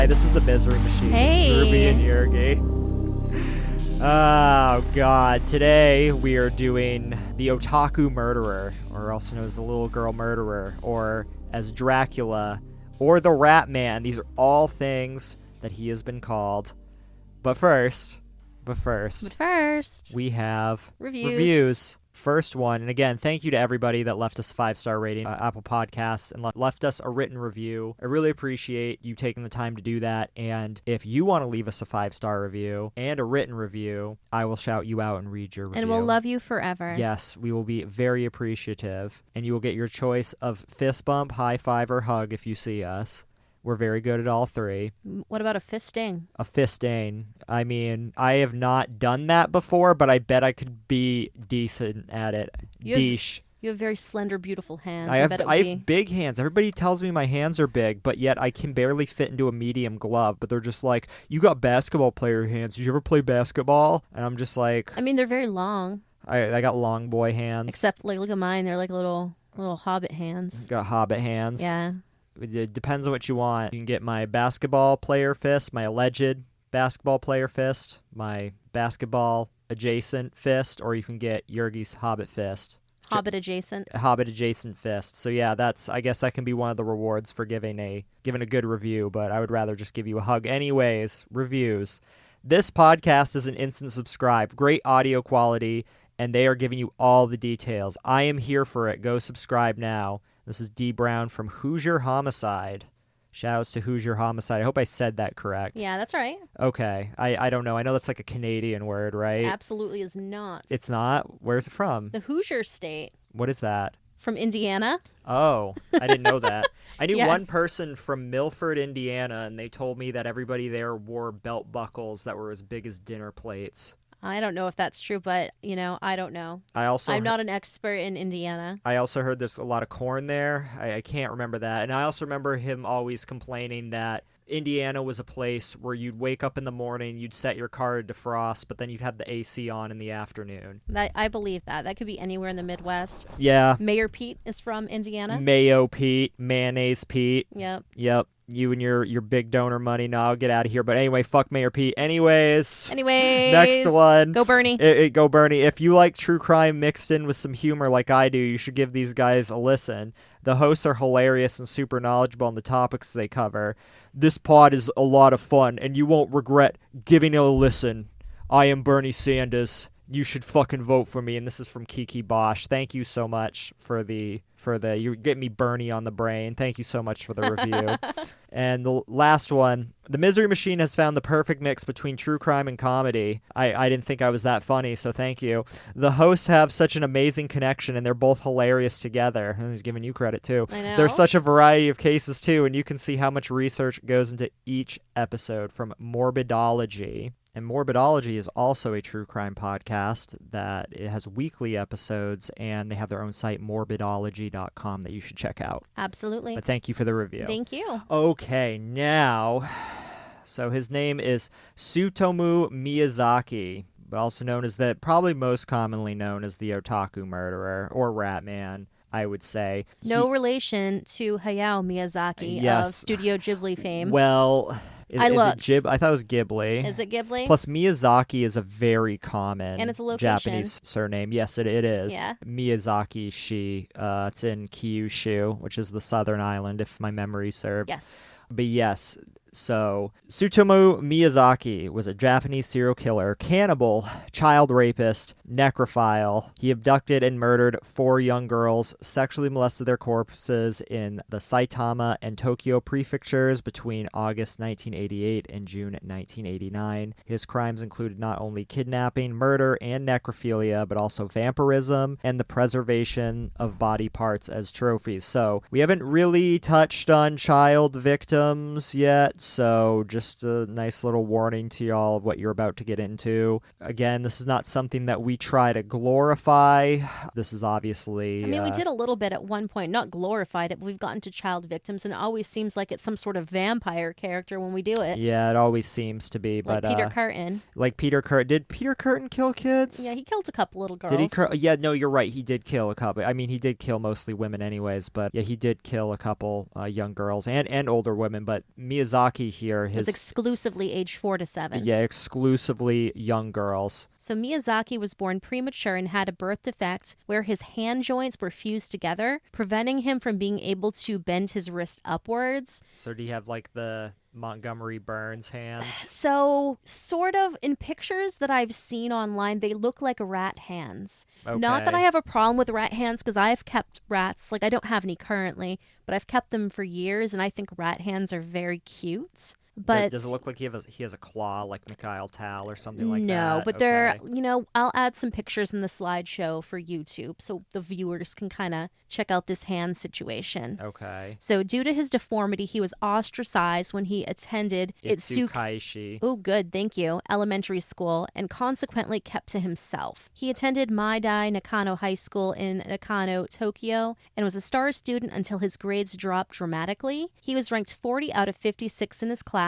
Hi, this is the Misery Machine. Hey. It's Drewby and Yergy. Oh, God. Today we are doing the Otaku Murderer, or also known as the Little Girl Murderer, or as Dracula, or the Rat Man. These are all things that he has been called. But first, we have reviews. First one, and again, thank you to everybody that left us a 5-star rating on Apple Podcasts and left us a written review. I really appreciate you taking the time to do that, and if you want to leave us a 5-star review and a written review, I will shout you out and read your review. And we'll love you forever. Yes, we will be very appreciative, and you will get your choice of fist bump, high five, or hug if you see us. We're very good at all three. What about a fisting? A fisting. I mean, I have not done that before, but I bet I could be decent at it. You have very slender, beautiful hands. I have big hands. Everybody tells me my hands are big, but yet I can barely fit into a medium glove. But they're just like, you got basketball player hands. Did you ever play basketball? And I'm just like... I mean, they're very long. I got long boy hands. Except, like, look at mine. They're like little hobbit hands. Got hobbit hands. Yeah. It depends on what you want. You can get my basketball player fist, my alleged basketball player fist, my basketball adjacent fist, or you can get Yergy's hobbit fist. Hobbit adjacent. Hobbit adjacent fist. So yeah, I guess that can be one of the rewards for giving a good review, but I would rather just give you a hug. Anyways, reviews. This podcast is an instant subscribe. Great audio quality, and they are giving you all the details. I am here for it. Go subscribe now. This is D. Brown from Hoosier Homicide. Shoutouts to Hoosier Homicide. I hope I said that correct. Yeah, that's right. Okay. I don't know. I know that's like a Canadian word, right? Absolutely is not. It's not? Where's it from? The Hoosier State. What is that? From Indiana. Oh, I didn't know that. I knew Yes. one person from Milford, Indiana, and they told me that everybody there wore belt buckles that were as big as dinner plates. I don't know if that's true, but, I don't know. I'm not an expert in Indiana. I also heard there's a lot of corn there. I can't remember that. And I also remember him always complaining that Indiana was a place where you'd wake up in the morning, you'd set your car to defrost, but then you'd have the AC on in the afternoon. I believe that. That could be anywhere in the Midwest. Yeah. Mayor Pete is from Indiana. Mayo Pete, Mayonnaise Pete. Yep. You and your big donor money. No, I'll get out of here. But anyway, fuck Mayor Pete. Anyways. Next one. Go Bernie. Go Bernie. If you like true crime mixed in with some humor like I do, you should give these guys a listen. The hosts are hilarious and super knowledgeable on the topics they cover. This pod is a lot of fun, and you won't regret giving it a listen. I am Bernie Sanders. You should fucking vote for me. And this is from Kiki Bosch. Thank you so much for the you get me Bernie on the brain. Thank you so much for the review. And the last one, the Misery Machine has found the perfect mix between true crime and comedy. I didn't think I was that funny, so thank you. The hosts have such an amazing connection, and they're both hilarious together. And he's giving you credit, too. I know. There's such a variety of cases, too, and you can see how much research goes into each episode from Morbidology. And Morbidology is also a true crime podcast that it has weekly episodes, and they have their own site, morbidology.com, that you should check out. Absolutely. But thank you for the review. Thank you. Okay, now, so his name is Tsutomo Miyazaki, but also known as probably most commonly known as the Otaku Murderer, or Rat Man, I would say. No relation to Hayao Miyazaki of Studio Ghibli fame. Well... I thought it was Ghibli. Is it Ghibli? Plus, Miyazaki is a very common and it's a Japanese surname. Yes, it is. Yeah. Miyazaki, it's in Kyushu, which is the southern island, if my memory serves. Yes. But yes, so Tsutomo Miyazaki was a Japanese serial killer, cannibal, child rapist, necrophile. He abducted and murdered 4 young girls, sexually molested their corpses in the Saitama and Tokyo prefectures between August 1988 and June 1989. His crimes included not only kidnapping, murder, and necrophilia, but also vampirism and the preservation of body parts as trophies. So we haven't really touched on child victims yet. So just a nice little warning to y'all of what you're about to get into. Again, this is not something that we try to glorify. This is obviously... I mean, we did a little bit at one point, not glorified it, but we've gotten to child victims, and it always seems like it's some sort of vampire character when we do it. Yeah, it always seems to be. Like but Peter Curtin. Like Peter Curtin. Did Peter Curtin kill kids? Yeah, he killed a couple little girls. Did he? Yeah, no, you're right. He did kill a couple. I mean, he did kill mostly women anyways, but yeah, he did kill a couple young girls and older women. But Miyazaki Miyazaki here, It was exclusively age 4 to 7. Yeah, exclusively young girls. So Miyazaki was born premature and had a birth defect where his hand joints were fused together, preventing him from being able to bend his wrist upwards. So do you have like the Montgomery Burns hands? So, sort of, in pictures that I've seen online, they look like rat hands. Okay. Not that I have a problem with rat hands, because I've kept rats. Like, I don't have any currently, but I've kept them for years, and I think rat hands are very cute. But does it look like he has a claw like Mikhail Tal or something like that? No, but Okay. they're, I'll add some pictures in the slideshow for YouTube so the viewers can kind of check out this hand situation. Okay. So due to his deformity, he was ostracized when he attended Itsukaishi. Oh, good, thank you. Elementary school, and consequently kept to himself. He attended Maidai Nakano High School in Nakano, Tokyo, and was a star student until his grades dropped dramatically. He was ranked 40 out of 56 in his class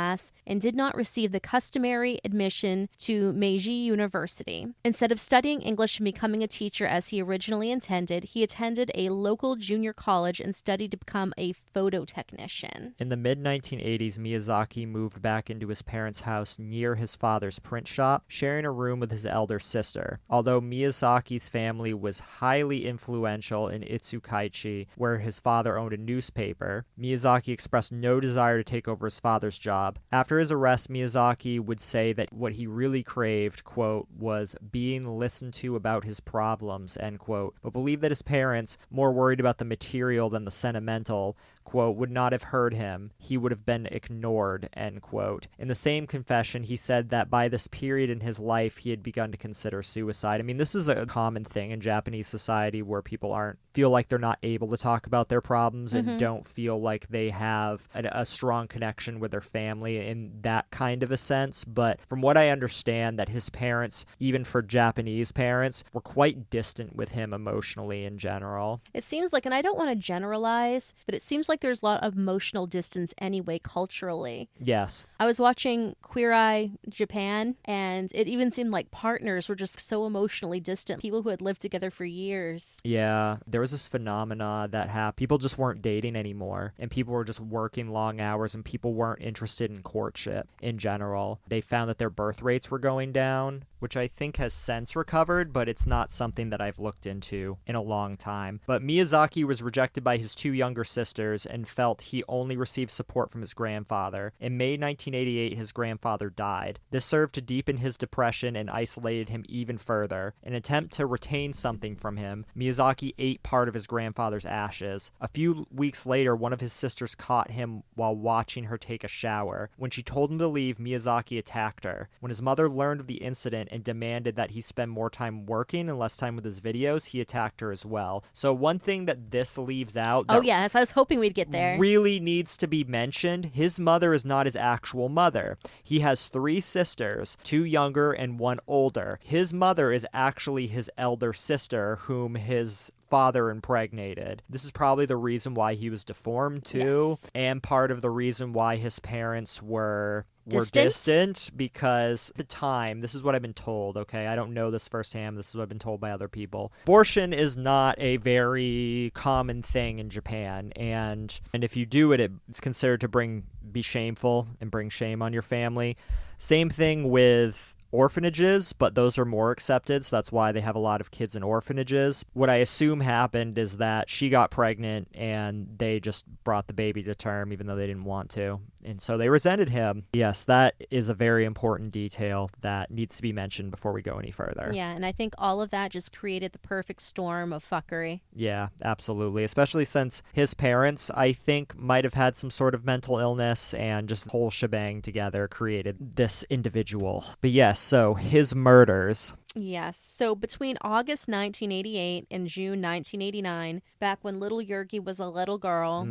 and did not receive the customary admission to Meiji University. Instead of studying English and becoming a teacher as he originally intended, he attended a local junior college and studied to become a photo technician. In the mid-1980s, Miyazaki moved back into his parents' house near his father's print shop, sharing a room with his elder sister. Although Miyazaki's family was highly influential in Itsukaichi, where his father owned a newspaper, Miyazaki expressed no desire to take over his father's job. After his arrest, Miyazaki would say that what he really craved, quote, was being listened to about his problems, end quote, but believed that his parents, more worried about the material than the sentimental, quote, would not have heard him. He would have been ignored, end quote. In the same confession, he said that by this period in his life, he had begun to consider suicide. I mean, this is a common thing in Japanese society where people feel like they're not able to talk about their problems and don't feel like they have a strong connection with their family in that kind of a sense. But from what I understand, that his parents, even for Japanese parents, were quite distant with him emotionally in general. It seems like, and I don't want to generalize, but it seems like there's a lot of emotional distance anyway culturally. Yes. I was watching Queer Eye Japan, and it even seemed like partners were just so emotionally distant. People who had lived together for years. Yeah, there was this phenomena that happened. People just weren't dating anymore, and people were just working long hours, and people weren't interested in courtship in general. They found that their birth rates were going down, which I think has since recovered, but it's not something that I've looked into in a long time. But Miyazaki was rejected by his two younger sisters and felt he only received support from his grandfather. In May 1988, his grandfather died. This served to deepen his depression and isolated him even further. In an attempt to retain something from him, Miyazaki ate part of his grandfather's ashes. A few weeks later, one of his sisters caught him while watching her take a shower. When she told him to leave, Miyazaki attacked her. When his mother learned of the incident and demanded that he spend more time working and less time with his videos, he attacked her as well. So one thing that this leaves out... Oh yes, I was hoping we'd get there. Really needs to be mentioned. His mother is not his actual mother. He has 3 sisters, 2 younger and 1 older. His mother is actually his elder sister, whom his father impregnated. This is probably the reason why he was deformed too, yes. And part of the reason why his parents were distant, because at the time, this is what I've been told, okay? I don't know this firsthand. This is what I've been told by other people. Abortion is not a very common thing in Japan, and if you do it, it's considered to be shameful and bring shame on your family. Same thing with orphanages, but those are more accepted, so that's why they have a lot of kids in orphanages. What I assume happened is that she got pregnant and they just brought the baby to term even though they didn't want to, and so they resented him. Yes, that is a very important detail that needs to be mentioned before we go any further. Yeah, and I think all of that just created the perfect storm of fuckery. Yeah, absolutely, especially since his parents, I think, might have had some sort of mental illness, and just the whole shebang together created this individual. But yes, so his murders. Yes. So between August 1988 and June 1989, back when little Yergy was a little girl,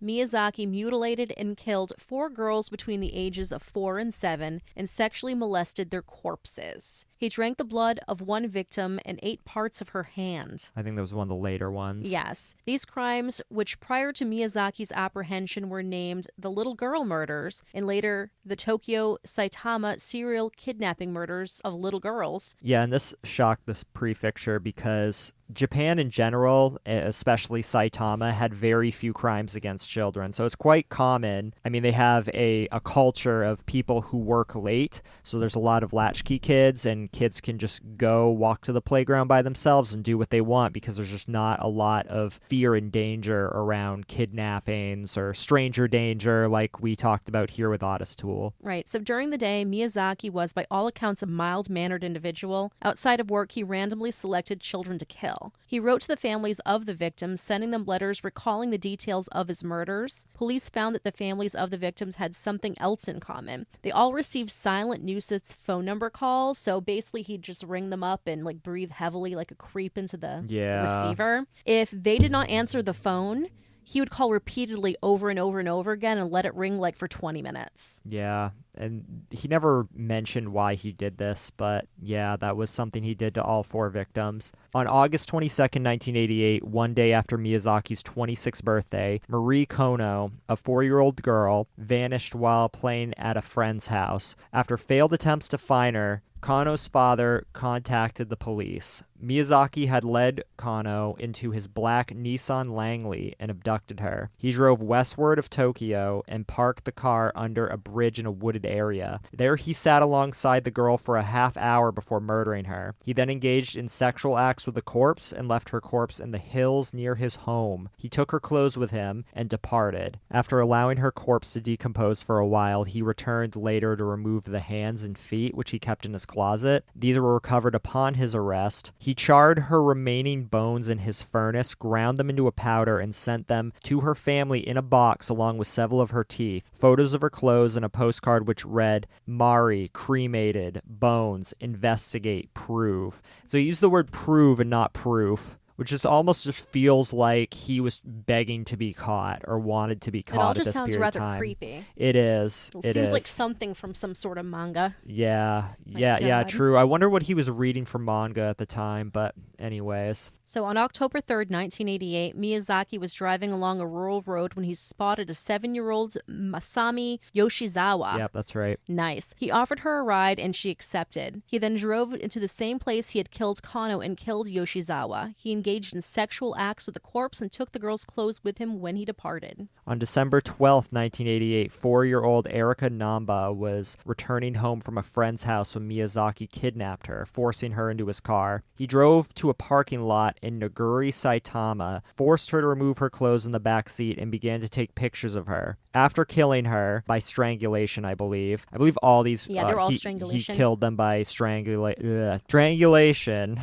Miyazaki mutilated and killed 4 girls between the ages of 4 and 7 and sexually molested their corpses. He drank the blood of one victim and ate parts of her hand. I think that was one of the later ones. Yes. These crimes, which prior to Miyazaki's apprehension were named the Little Girl Murders and later the Tokyo Saitama serial kidnapping murders of little girls. Yeah, and this shocked the prefecture because Japan in general, especially Saitama, had very few crimes against children. So it's quite common. I mean, they have a culture of people who work late. So there's a lot of latchkey kids, and kids can just go walk to the playground by themselves and do what they want because there's just not a lot of fear and danger around kidnappings or stranger danger like we talked about here with Otis Tool. Right. So during the day, Miyazaki was, by all accounts, a mild-mannered individual. Outside of work, he randomly selected children to kill. He wrote to the families of the victims, sending them letters recalling the details of his murders. Police found that the families of the victims had something else in common. They all received silent nuisance phone number calls, so basically he'd just ring them up and like breathe heavily like a creep into the receiver. If they did not answer the phone, he would call repeatedly over and over and over again and let it ring like for 20 minutes. Yeah, and he never mentioned why he did this, but yeah, that was something he did to all 4 victims. On August 22nd, 1988, one day after Miyazaki's 26th birthday, Marie Kono, a 4-year-old girl, vanished while playing at a friend's house. After failed attempts to find her, Kano's father contacted the police. Miyazaki had led Kano into his black Nissan Langley and abducted her. He drove westward of Tokyo and parked the car under a bridge in a wooded area. There he sat alongside the girl for a half hour before murdering her. He then engaged in sexual acts with the corpse and left her corpse in the hills near his home. He took her clothes with him and departed. After allowing her corpse to decompose for a while, he returned later to remove the hands and feet, which he kept in his closet. These were recovered upon his arrest. He charred her remaining bones in his furnace, ground them into a powder, and sent them to her family in a box along with several of her teeth, photos of her clothes, and a postcard which read, "Mari, cremated, bones, investigate, prove." So he used the word prove and not proof, which is almost just feels like he was begging to be caught or wanted to be caught at this period of time. It all just sounds rather creepy. It is. It seems like something from some sort of manga. Yeah, God. true. I wonder what he was reading from manga at the time, but anyways. So on October 3rd, 1988, Miyazaki was driving along a rural road when he spotted a 7-year-old Masami Yoshizawa. Yep, that's right. Nice. He offered her a ride and she accepted. He then drove into the same place he had killed Kano and killed Yoshizawa. He engaged in sexual acts with the corpse and took the girl's clothes with him when he departed. On December 12th, 1988, 4-year-old Erika Namba was returning home from a friend's house when Miyazaki kidnapped her, forcing her into his car. He drove to a parking lot in Naguri, Saitama, forced her to remove her clothes in the back seat, and began to take pictures of her. After killing her by strangulation, I believe all these... Yeah, they're all strangulation. He killed them by strangulation.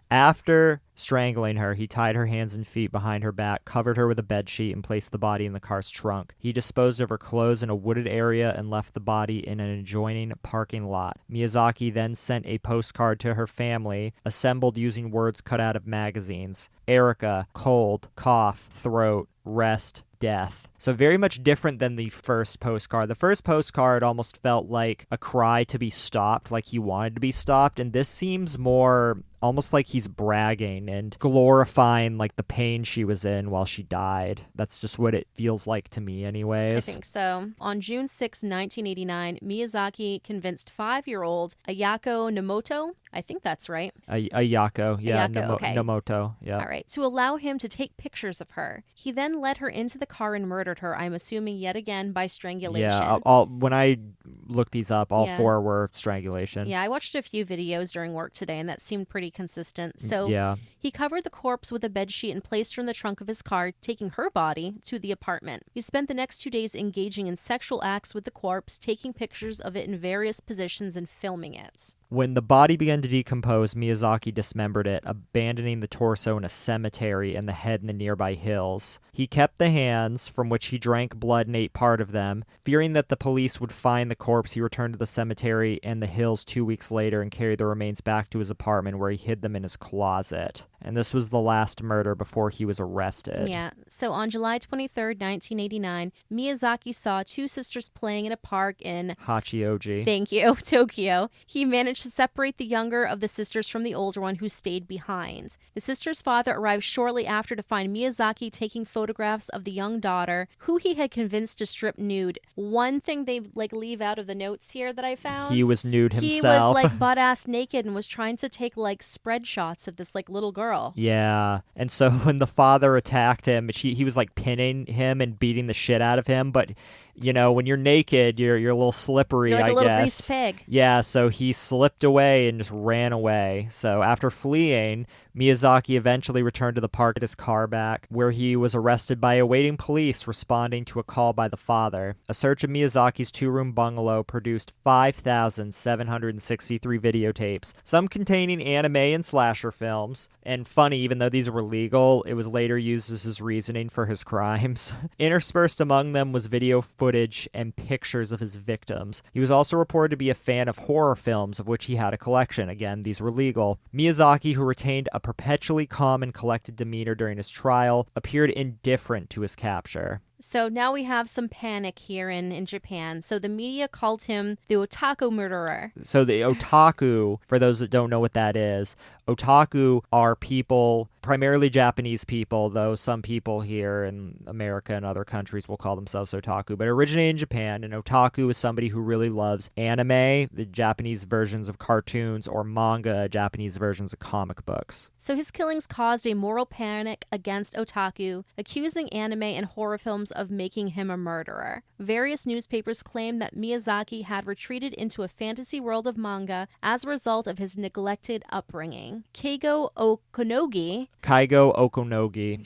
After strangling her, he tied her hands and feet behind her back, covered her with a bedsheet, and placed the body in the car's trunk. He disposed of her clothes in a wooded area and left the body in an adjoining parking lot. Miyazaki then sent a postcard to her family, assembled using words cut out of magazines. Erica, cold, cough, throat, rest, death. So very much different than the first postcard. The first postcard almost felt like a cry to be stopped, like he wanted to be stopped, and this seems more almost like he's bragging and glorifying like the pain she was in while she died. That's just what it feels like to me anyways. I think so. On June 6, 1989, Miyazaki convinced 5-year-old Ayako Nomoto, I think that's right. Ayako, yeah, okay. Nomoto, yeah. All right, to allow him to take pictures of her. He then led her into the car and murdered her, I'm assuming yet again by strangulation. Yeah, when I looked these up, all 4 were strangulation. Yeah, I watched a few videos during work today, and that seemed pretty consistent. So he covered the corpse with a bedsheet and placed her in the trunk of his car, taking her body to the apartment. He spent the next 2 days engaging in sexual acts with the corpse, taking pictures of it in various positions and filming it. When the body began to decompose, Miyazaki dismembered it, abandoning the torso in a cemetery and the head in the nearby hills. He kept the hands, from which he drank blood and ate part of them. Fearing that the police would find the corpse, he returned to the cemetery and the hills 2 weeks later and carried the remains back to his apartment where he hid them in his closet. And this was the last murder before he was arrested. Yeah. So on July 23rd, 1989, Miyazaki saw 2 sisters playing in a park in Hachioji. Thank you, Tokyo. He managed to separate the younger of the sisters from the older one who stayed behind. The sister's father arrived shortly after to find Miyazaki taking photographs of the young daughter, who he had convinced to strip nude. One thing they leave out of the notes here that I found. He was nude himself. He was butt-ass naked and was trying to take spread shots of this little girl. girl. Yeah. And so when the father attacked him, he was like pinning him and beating the shit out of him. But, you know, when you're naked, you're a little slippery, You're like I a little guess. greased pig. Yeah, so he slipped away and just ran away. So after fleeing, Miyazaki eventually returned to the park, his car back, where he was arrested by awaiting police responding to a call by the father. A search of Miyazaki's two-room bungalow produced 5,763 videotapes, some containing anime and slasher films. And funny, even though these were legal, it was later used as his reasoning for his crimes. Interspersed among them was video footage and pictures of his victims. He was also reported to be a fan of horror films, of which he had a collection. Again, these were legal. Miyazaki, who retained a perpetually calm and collected demeanor during his trial, appeared indifferent to his capture. So now we have some panic here in Japan. So the media called him the Otaku Murderer. So the otaku, for those that don't know what that is, otaku are people, primarily Japanese people, though some people here in America and other countries will call themselves otaku, but originated in Japan. And otaku is somebody who really loves anime, the Japanese versions of cartoons, or manga, Japanese versions of comic books. So his killings caused a moral panic against otaku, accusing anime and horror films of making him a murderer. Various newspapers claimed that Miyazaki had retreated into a fantasy world of manga as a result of his neglected upbringing. Keigo Okonogi.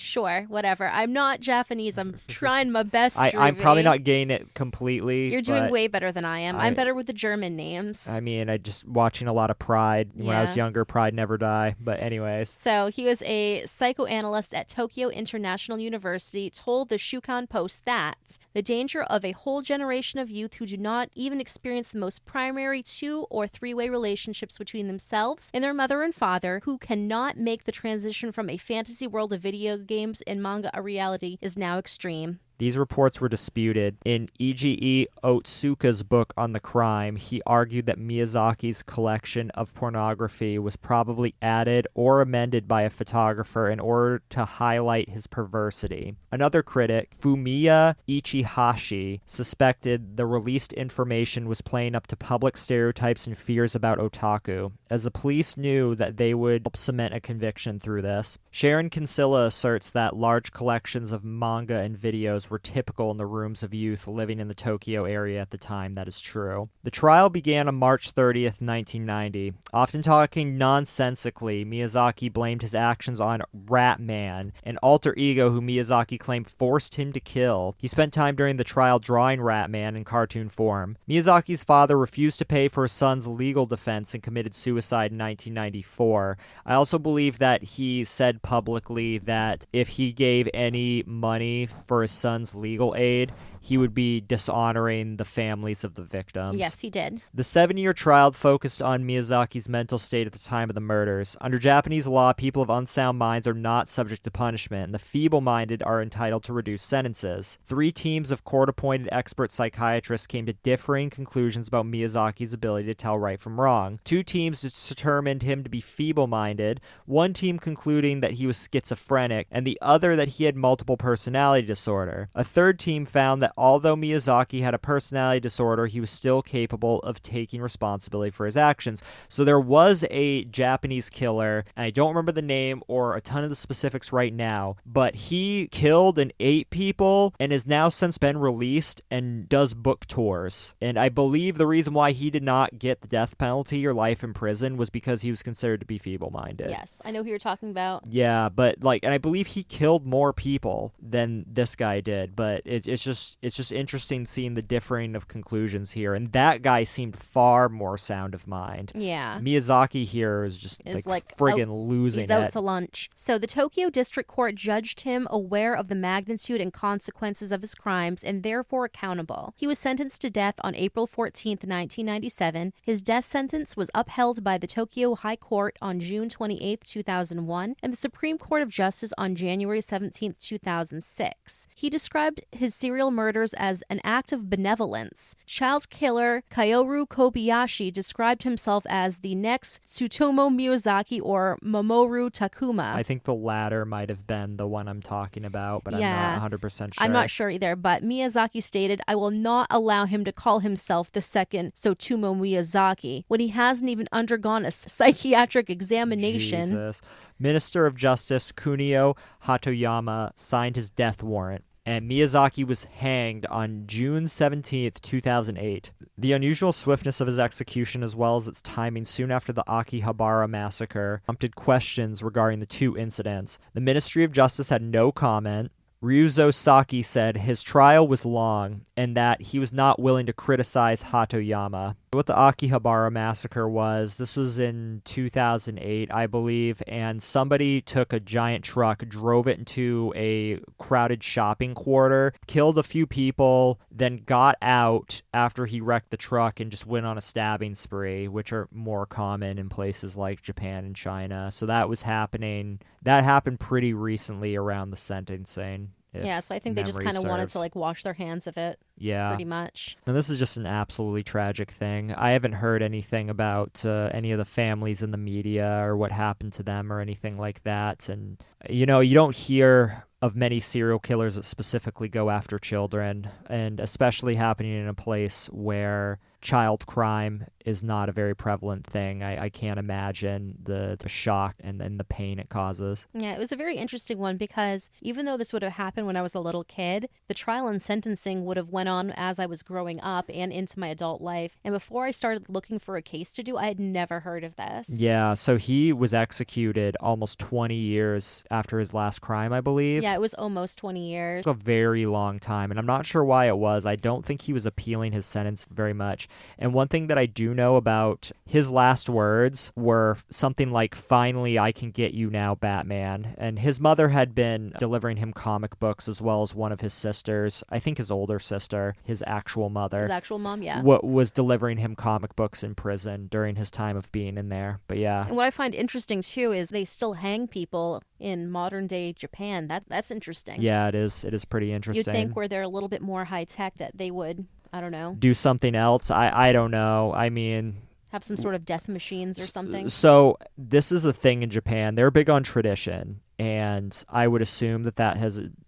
Sure, whatever. I'm not Japanese. I'm trying my best, I'm probably not getting it completely. You're doing way better than I am. I'm better with the German names. I mean, I just watching a lot of Pride. When I was younger, Pride Never Die. But anyways. So he was a psychoanalyst at Tokyo International University, told the Shukan Post that the danger of a whole generation of youth who do not even experience the most primary 2- or 3-way relationships between themselves and their mother and father, who cannot make the transition from a fantasy world of video games and manga a reality, is now extreme. These reports were disputed. In Ige Otsuka's book on the crime, he argued that Miyazaki's collection of pornography was probably added or amended by a photographer in order to highlight his perversity. Another critic, Fumiya Ichihashi, suspected the released information was playing up to public stereotypes and fears about otaku, as the police knew that they would help cement a conviction through this. Sharon Kinsella asserts that large collections of manga and videos were typical in the rooms of youth living in the Tokyo area at the time. That is true. The trial began on March 30th, 1990. Often talking nonsensically, Miyazaki blamed his actions on Ratman, an alter ego who Miyazaki claimed forced him to kill. He spent time during the trial drawing Ratman in cartoon form. Miyazaki's father refused to pay for his son's legal defense and committed suicide in 1994. I also believe that he said publicly that if he gave any money for his son's legal aid, he would be dishonoring the families of the victims. Yes, he did. The 7-year trial focused on Miyazaki's mental state at the time of the murders. Under Japanese law, people of unsound minds are not subject to punishment, and the feeble-minded are entitled to reduced sentences. 3 teams of court-appointed expert psychiatrists came to differing conclusions about Miyazaki's ability to tell right from wrong. 2 teams determined him to be feeble-minded, one team concluding that he was schizophrenic, and the other that he had multiple personality disorder. A 3rd team found that although Miyazaki had a personality disorder, he was still capable of taking responsibility for his actions. So there was a Japanese killer, and I don't remember the name or a ton of the specifics right now, but he killed and ate people and has now since been released and does book tours. And I believe the reason why he did not get the death penalty or life in prison was because he was considered to be feeble-minded. Yes, I know who you're talking about. Yeah, but and I believe he killed more people than this guy did, but it's just interesting seeing the differing of conclusions here, and that guy seemed far more sound of mind. Yeah. Miyazaki here is just friggin' losing it. He's out to lunch. So the Tokyo District Court judged him aware of the magnitude and consequences of his crimes and therefore accountable. He was sentenced to death on April 14th, 1997. His death sentence was upheld by the Tokyo High Court on June 28th, 2001, and the Supreme Court of Justice on January 17th, 2006. He described his serial murder murders as an act of benevolence. Child killer Kaoru Kobayashi described himself as the next Tsutomo Miyazaki or Mamoru Takuma. I think the latter might have been the one I'm talking about, but Yeah. I'm not 100% sure. I'm not sure either, but Miyazaki stated, "I will not allow him to call himself the second Tsutomo Miyazaki when he hasn't even undergone a psychiatric examination." Jesus. Minister of Justice Kunio Hatoyama signed his death warrant, and Miyazaki was hanged on June 17th, 2008. The unusual swiftness of his execution, as well as its timing soon after the Akihabara massacre, prompted questions regarding the two incidents. The Ministry of Justice had no comment. Ryuzo Saki said his trial was long and that he was not willing to criticize Hatoyama. What the Akihabara massacre was, this was in 2008, I believe, and somebody took a giant truck, drove it into a crowded shopping quarter, killed a few people, then got out after he wrecked the truck and just went on a stabbing spree, which are more common in places like Japan and China. So that was happening. That happened pretty recently around the sentencing. Yeah, so I think they just kind of wanted to wash their hands of it. Yeah. Pretty much. And this is just an absolutely tragic thing. I haven't heard anything about any of the families in the media or what happened to them or anything like that. And, you don't hear of many serial killers that specifically go after children, and especially happening in a place where child crime is not a very prevalent thing. I can't imagine the shock and then the pain it causes. Yeah, it was a very interesting one because even though this would have happened when I was a little kid, the trial and sentencing would have went on as I was growing up and into my adult life. And before I started looking for a case to do, I had never heard of this. Yeah, so he was executed almost 20 years after his last crime, I believe. Yeah, it was almost 20 years. It was a very long time, and I'm not sure why it was. I don't think he was appealing his sentence very much. And one thing that I do know about his last words were something like, "Finally, I can get you now, Batman." And his mother had been delivering him comic books, as well as one of his sisters, I think his older sister, his actual mother. His actual mom, yeah. Was delivering him comic books in prison during his time of being in there. But yeah. And what I find interesting, too, is they still hang people in modern-day Japan. That's interesting. Yeah, it is. It is pretty interesting. You'd think where they're a little bit more high-tech that they would, I don't know, do something else. I don't know. I mean, have some sort of death machines or something. So this is a thing in Japan. They're big on tradition, and I would assume that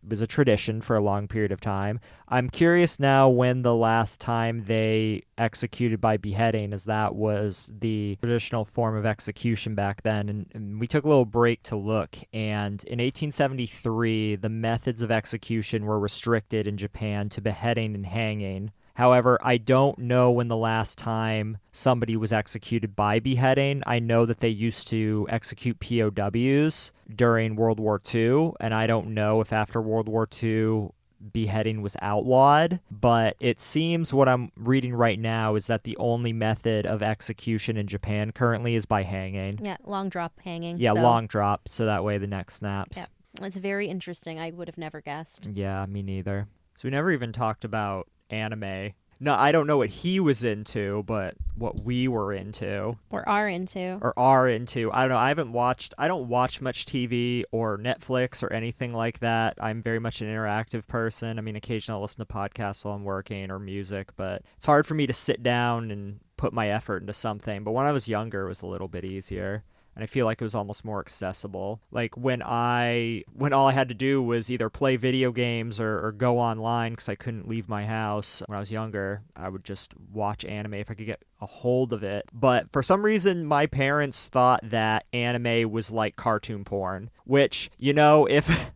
was a tradition for a long period of time. I'm curious now when the last time they executed by beheading, as that was the traditional form of execution back then. And we took a little break to look, and in 1873, the methods of execution were restricted in Japan to beheading and hanging. However, I don't know when the last time somebody was executed by beheading. I know that they used to execute POWs during World War II, and I don't know if after World War II beheading was outlawed, but it seems what I'm reading right now is that the only method of execution in Japan currently is by hanging. Yeah, long drop hanging. Yeah, long drop, so that way the neck snaps. Yeah, it's very interesting. I would have never guessed. Yeah, me neither. So we never even talked about anime. No, I don't know what he was into, but what we were into. Or are into. I don't know. I don't watch much TV or Netflix or anything like that. I'm very much an interactive person. I mean, occasionally I'll listen to podcasts while I'm working or music, but it's hard for me to sit down and put my effort into something. But when I was younger, it was a little bit easier. And I feel like it was almost more accessible. Like when all I had to do was either play video games or go online because I couldn't leave my house when I was younger, I would just watch anime if I could get a hold of it. But for some reason, my parents thought that anime was like cartoon porn, which, if...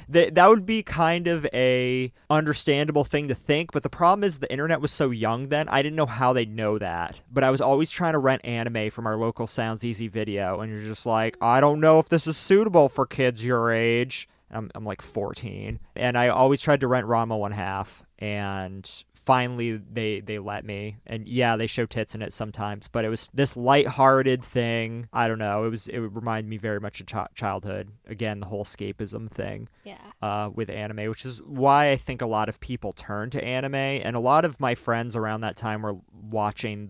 That would be kind of a understandable thing to think, but the problem is the internet was so young then, I didn't know how they'd know that. But I was always trying to rent anime from our local Sounds Easy video, and you're just like, I don't know if this is suitable for kids your age. I'm like 14, and I always tried to rent Ranma 1/2, and finally they let me. And yeah, they show tits in it sometimes, but it was this lighthearted thing. I don't know. It would remind me very much of childhood. Again, the whole escapism thing. Yeah. With anime, which is why I think a lot of people turn to anime, and a lot of my friends around that time were watching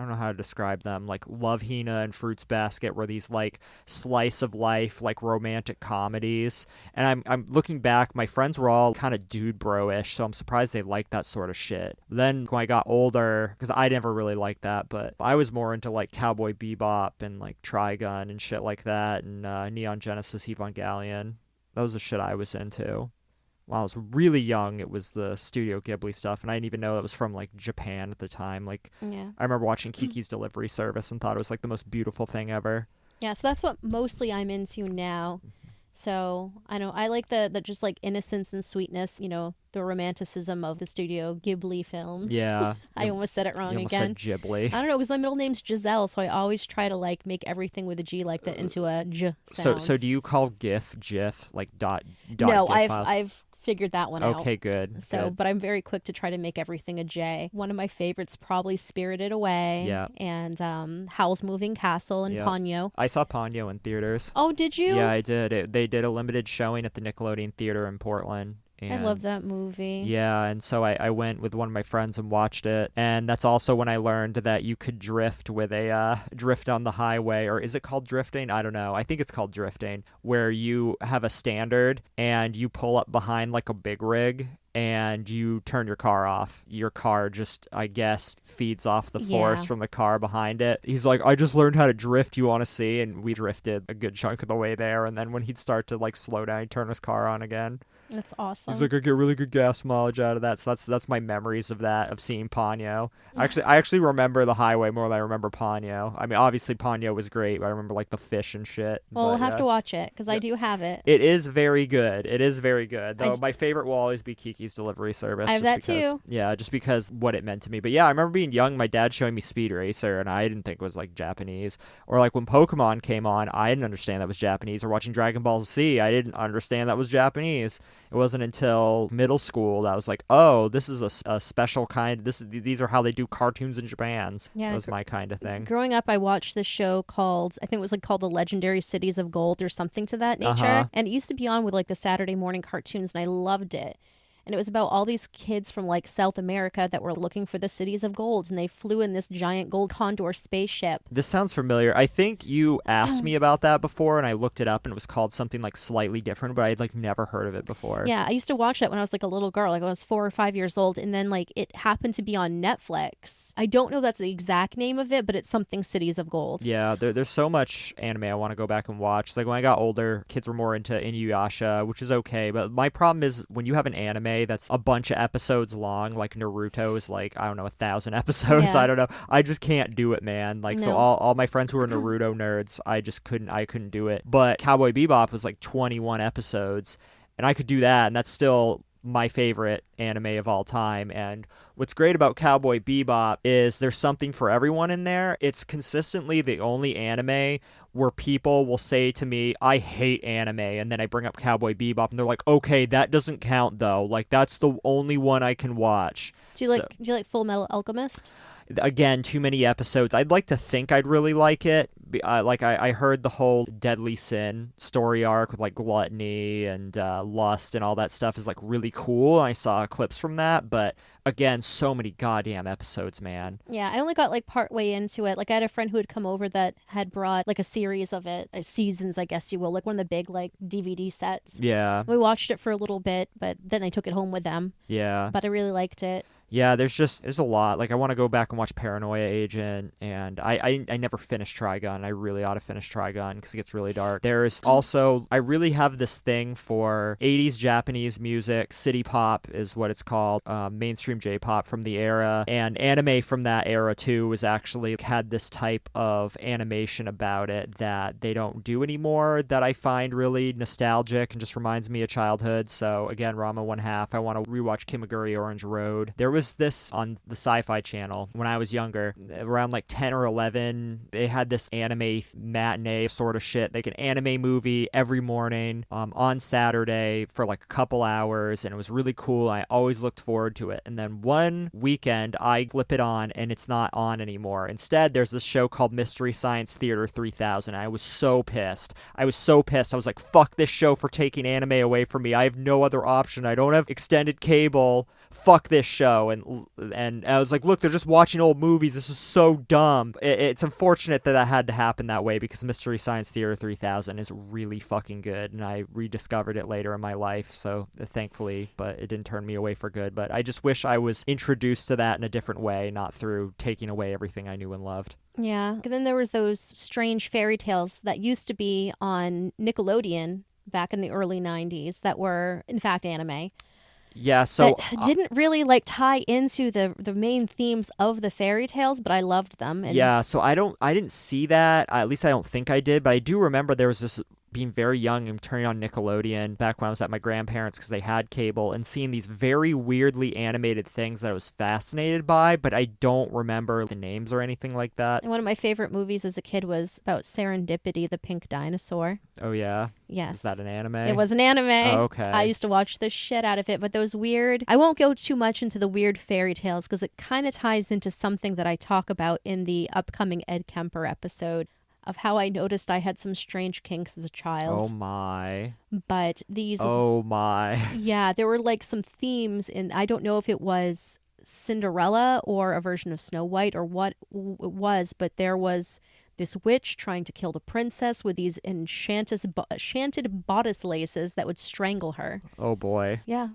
don't know how to describe them, like Love, Hina and Fruits Basket were these like slice of life, like romantic comedies. And I'm looking back, my friends were all kind of dude bro-ish, so I'm surprised they liked that sort of shit. Then when I got older, because I never really liked that, but I was more into like Cowboy Bebop and like Trigun and shit like that, and Neon Genesis Evangelion. That was the shit I was into. When I was really young, it was the Studio Ghibli stuff, and I didn't even know it was from like Japan at the time. Like, Yeah. I remember watching Kiki's Delivery Service and thought it was like the most beautiful thing ever. Yeah, so that's what mostly I'm into now. So I know I like the just like innocence and sweetness, the romanticism of the Studio Ghibli films. Yeah. I almost said it wrong You almost again. said Ghibli. I don't know, because my middle name's Giselle, so I always try to like make everything with a G like that into a J sound. So do you call GIF, like dot No, GIF files? I've figured that one out. Okay, good. So, good. but I'm very quick to try to make everything a J. One of my favorites probably Spirited Away. Yeah. And Howl's Moving Castle and Yeah. Ponyo. I saw Ponyo in theaters. Oh, did you? Yeah, I did. They did a limited showing at the Nickelodeon Theater in Portland. I love that movie. Yeah, and so I went with one of my friends and watched it, and that's also when I learned that you could drift with a drift on the highway, or is it called drifting? I don't know. I think it's called drifting, where you have a standard and you pull up behind like a big rig and you turn your car off. Your car just, I guess, feeds off the force from the car behind it. He's like, I just learned how to drift, you want to see? And we drifted a good chunk of the way there, and then when he'd start to like slow down, he'd turn his car on again. That's awesome. He's like, I get really good gas mileage out of that. So that's my memories of that, of seeing Ponyo. I actually remember the highway more than I remember Ponyo. I mean, obviously Ponyo was great, but I remember like the fish and shit. Well, we'll have to watch it, because I do have it. It is very good. It is very good. Though my favorite will always be Kiki's Delivery Service. I have that too. Yeah, just because what it meant to me. But yeah, I remember being young, my dad showing me Speed Racer, and I didn't think it was like Japanese. Or like when Pokemon came on, I didn't understand that was Japanese. Or watching Dragon Ball Z, I didn't understand that was Japanese. It wasn't until middle school that I was like, oh, this is a special kind. These are how they do cartoons in Japan. Yeah, that was my kind of thing. Growing up, I watched this show called, I think it was like called The Legendary Cities of Gold or something to that nature. And it used to be on with like the Saturday morning cartoons, and I loved it. And it was about all these kids from like South America that were looking for the cities of gold, and they flew in this giant gold condor spaceship. This sounds familiar. I think you asked me about that before, and I looked it up, and it was called something like slightly different, but I'd like never heard of it before. Yeah, I used to watch that when I was like a little girl, like I was 4 or 5 years old, and then like it happened to be on Netflix. I don't know that's the exact name of it, but it's something Cities of Gold. Yeah, there's so much anime I want to go back and watch. It's like when I got older, kids were more into Inuyasha, which is okay, but my problem is when you have an anime that's a bunch of episodes long, like Naruto is like, I don't know, 1,000 episodes. Yeah. I don't know. I just can't do it, man. Like, so No. all my friends who are Naruto nerds, I couldn't do it. But Cowboy Bebop was like 21 episodes, and I could do that, and that's still my favorite anime of all time. And what's great about Cowboy Bebop is there's something for everyone in there. It's consistently the only anime where people will say to me, I hate anime, and then I bring up Cowboy Bebop, and they're like, okay, that doesn't count though. Like, that's the only one I can watch. Do you like Full Metal Alchemist? Again, too many episodes. I'd like to think I'd really like it. I heard the whole Deadly Sin story arc with like gluttony and lust and all that stuff is like really cool. I saw clips from that, but again, so many goddamn episodes, man. Yeah, I only got like part way into it. Like I had a friend who had come over that had brought like a series of it, seasons, I guess you will, like one of the big like DVD sets. Yeah. We watched it for a little bit, but then I took it home with them. Yeah. But I really liked it. Yeah, there's a lot. Like, I want to go back and watch Paranoia Agent, and I never finished Trigun. I really ought to finish Trigun because it gets really dark. There's also, I really have this thing for 80s Japanese music. City pop is what it's called. Mainstream J-pop from the era. And anime from that era, too, was actually had this type of animation about it that they don't do anymore that I find really nostalgic and just reminds me of childhood. So, again, Rama 1/2. I want to rewatch Kimaguri Orange Road. There was this on the Sci-Fi Channel when I was younger, around like 10 or 11. They had this anime matinee sort of shit, like an anime movie every morning on Saturday for like a couple hours, and it was really cool. I always looked forward to it. And then one weekend I flip it on and it's not on anymore. Instead, there's this show called Mystery Science Theater 3000. I was so pissed. I was like, fuck this show for taking anime away from me. I have no other option. I don't have extended cable. fuck this show. And I was like, look, they're just watching old movies. This is so dumb. It's unfortunate that had to happen that way because Mystery Science Theater 3000 is really fucking good, and I rediscovered it later in my life, so thankfully, but it didn't turn me away for good. But I just wish I was introduced to that in a different way, not through taking away everything I knew and loved. Yeah. And then there was those strange fairy tales that used to be on Nickelodeon back in the early 90s that were, in fact, anime. Yeah, so that didn't really like tie into the main themes of the fairy tales, but I loved them. And yeah, so I didn't see that. At least I don't think I did, but I do remember there was this being very young and turning on Nickelodeon back when I was at my grandparents because they had cable and seeing these very weirdly animated things that I was fascinated by, but I don't remember the names or anything like that. And one of my favorite movies as a kid was about Serendipity, the pink dinosaur. Oh, yeah? Yes. Is that an anime? It was an anime. Oh, okay. I used to watch the shit out of it, but those weird... I won't go too much into the weird fairy tales because it kind of ties into something that I talk about in the upcoming Ed Kemper episode of how I noticed I had some strange kinks as a child. Oh, my. But these... Oh, my. Yeah, there were like some themes in... I don't know if it was Cinderella or a version of Snow White or what it was, but there was this witch trying to kill the princess with these enchanted bodice laces that would strangle her. Oh, boy. Yeah.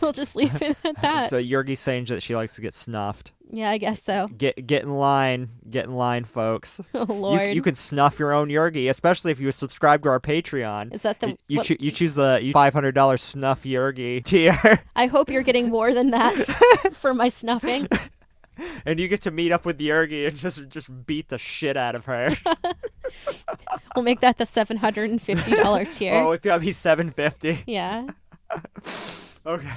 We'll just leave it at that. So Yergy's saying that she likes to get snuffed. Yeah, I guess so. Get in line, folks. Oh Lord, you can snuff your own Yergy, especially if you subscribe to our Patreon. Is that the you choose the $500 snuff Yergy tier? I hope you're getting more than that for my snuffing. And you get to meet up with Yergy and just beat the shit out of her. We'll make that the $750 tier. Oh, it's gotta be $750. Yeah. Okay.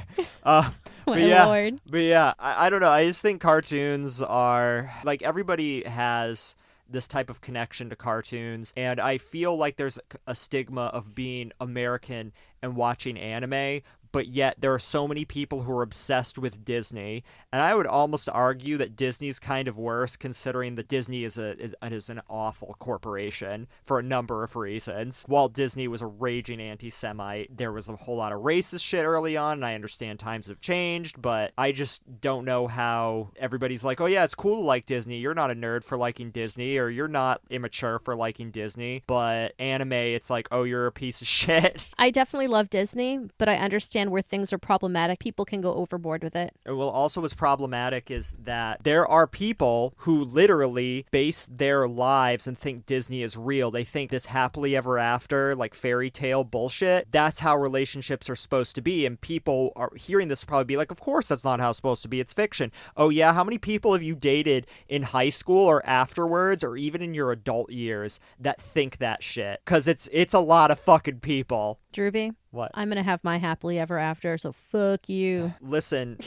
My Lord. But yeah, I don't know. I just think cartoons are like everybody has this type of connection to cartoons, and I feel like there's a stigma of being American and watching anime, but yet there are so many people who are obsessed with Disney, and I would almost argue that Disney's kind of worse, considering that Disney is an awful corporation for a number of reasons. Walt Disney was a raging anti-Semite. There was a whole lot of racist shit early on, and I understand times have changed, but I just don't know how everybody's like, oh yeah, it's cool to like Disney. You're not a nerd for liking Disney, or you're not immature for liking Disney. But anime, it's like, oh, you're a piece of shit. I definitely love Disney, but I understand where things are problematic. People can go overboard with it. Well, also what's problematic is that there are people who literally base their lives and think Disney is real. They think this happily ever after, like fairy tale bullshit, that's how relationships are supposed to be. And people are hearing this probably be like, of course that's not how it's supposed to be. It's fiction. Oh yeah, how many people have you dated in high school or afterwards or even in your adult years that think that shit? Because it's a lot of fucking people. Drewby? What? I'm gonna have my happily ever after, so fuck you. Listen,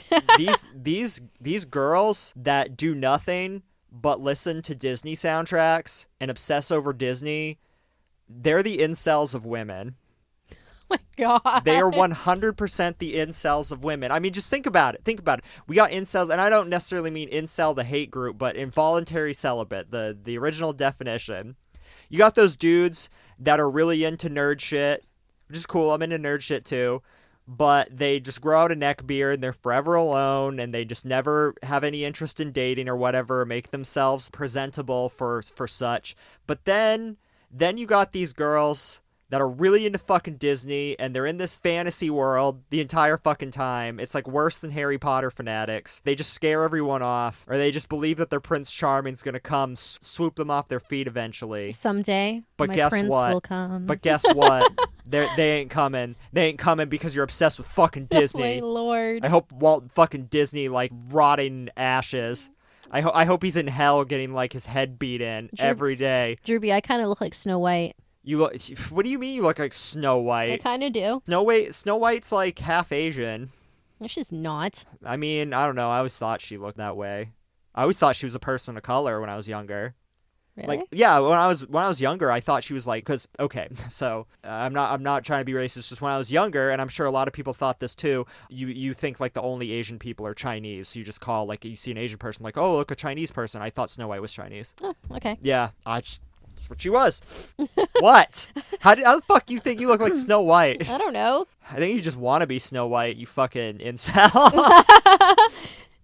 these girls that do nothing but listen to Disney soundtracks and obsess over Disney, they're the incels of women. Oh my God. They are 100% the incels of women. I mean, just think about it. We got incels, and I don't necessarily mean incel, the hate group, but involuntary celibate, the original definition. You got those dudes that are really into nerd shit, which is cool. I'm into nerd shit too. But they just grow out a neck beard and they're forever alone and they just never have any interest in dating or whatever, make themselves presentable for such. But then you got these girls that are really into fucking Disney and they're in this fantasy world the entire fucking time. It's like worse than Harry Potter fanatics. They just scare everyone off, or they just believe that their Prince Charming's gonna come swoop them off their feet eventually. Someday, but my guess prince what? will come. But guess what? They ain't coming. They ain't coming because you're obsessed with fucking Disney. Oh my Lord. I hope Walt fucking Disney like rotting in ashes. I hope he's in hell getting like his head beat in every day. Drewby, I kind of look like Snow White. You look. What do you mean you look like Snow White? I kind of do. Snow White's like half Asian. No, she's not. I mean, I don't know. I always thought she looked that way. I always thought she was a person of color when I was younger. Really? Like, yeah, when I was younger, I thought she was like, because okay, so I'm not trying to be racist. Just when I was younger, and I'm sure a lot of people thought this too. You think like the only Asian people are Chinese, so you just call like you see an Asian person like, oh look, a Chinese person. I thought Snow White was Chinese. Oh, okay. Yeah, That's what she was. What? How the fuck you think you look like Snow White? I don't know. I think you just want to be Snow White, you fucking incel.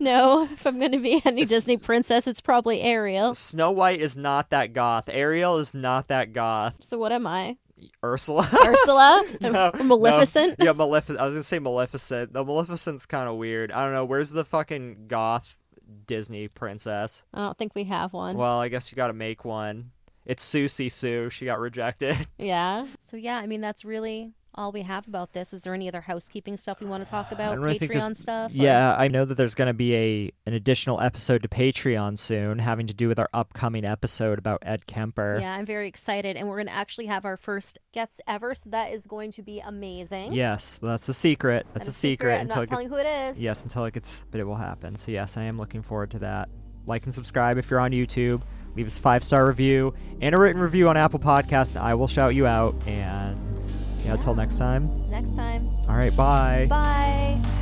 No, if I'm going to be any Disney princess, it's probably Ariel. Snow White is not that goth. Ariel is not that goth. So what am I? Ursula? Ursula? No, Maleficent? No. Yeah, Maleficent. I was going to say Maleficent. No, Maleficent's kind of weird. I don't know. Where's the fucking goth Disney princess? I don't think we have one. Well, I guess you got to make one. It's Susie Sue. She got rejected. Yeah. So yeah, I mean, that's really all we have about this. Is there any other housekeeping stuff we want to talk about? Really Patreon stuff? Yeah, I know that there's going to be an additional episode to Patreon soon having to do with our upcoming episode about Ed Kemper. Yeah, I'm very excited. And we're going to actually have our first guests ever. So that is going to be amazing. Yes, that's a secret. That's a secret. I'm not telling who it is. Yes, until it gets, but it will happen. So yes, I am looking forward to that. Like and subscribe if you're on YouTube. Leave us a 5-star review and a written review on Apple Podcasts. I will shout you out. And until next time. Next time. All right, bye. Bye.